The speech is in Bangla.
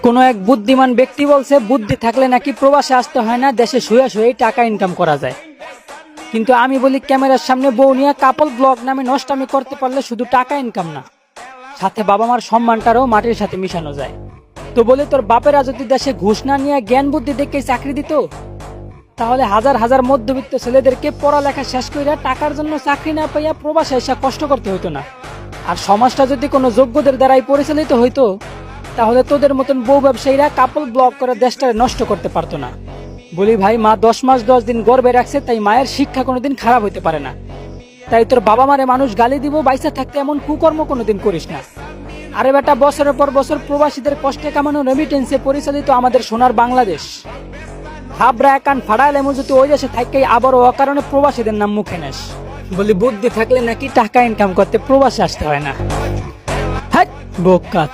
কোনো এক বুদ্ধিমান ব্যক্তি বলছে বুদ্ধি থাকলে নাকি প্রবাসে আসতে হয় না, দেশে শুয়ে শুয়েই টাকা ইনকাম করা যায়। কিন্তু আমি বলি ক্যামেরার সামনে বউ নিয়ে কাপল ব্লগ নামে নষ্টামি করতে পারলে শুধু টাকা ইনকাম না, সাথে বাবা মার সম্মানটারও মাটির সাথে মিশানো যায়। তো বলি তোর বাপেরা যদি দেশে ঘুষ না নিয়ে জ্ঞান বুদ্ধি দেখে চাকরি দিত, তাহলে হাজার হাজার মধ্যবিত্ত ছেলেদেরকে পড়ালেখা শেষ করে টাকার জন্য চাকরি না পাইয়া প্রবাসে এসে কষ্ট করতে হইতো না। আর সমাজটা যদি কোনো যোগ্যদের দ্বারাই পরিচালিত হইতো, তাহলে তোদের মতন বউ ব্যবসায়ীরা কাপল ব্লগ করে দেশটা নষ্ট করতে পারতো না। বলি ভাই, মা 10 মাস 10 দিন গর্ভে রাখছে, তাই মায়ের শিক্ষা কোনোদিন খারাপ হইতে পারে না। তাই তোর বাবা মারে মানুষ গালি দিব, বাইসা থাকতে এমন কুকর্ম কোনোদিন করিস না। আরে বেটা, বছরের পর বছর প্রবাসীদের কষ্টে কামানো রেমিটেন্সে পরিচালিত আমাদের সোনার বাংলাদেশ। হাবরা কান ফাড়াইলে যদি ওই দেশে থাকতেই আবারও অকারণে প্রবাসীদের নাম মুখে নেস। বলি বুদ্ধি থাকলে নাকি টাকা ইনকাম করতে প্রবাসে আসতে হয় না। হ্যাঁ বোকা।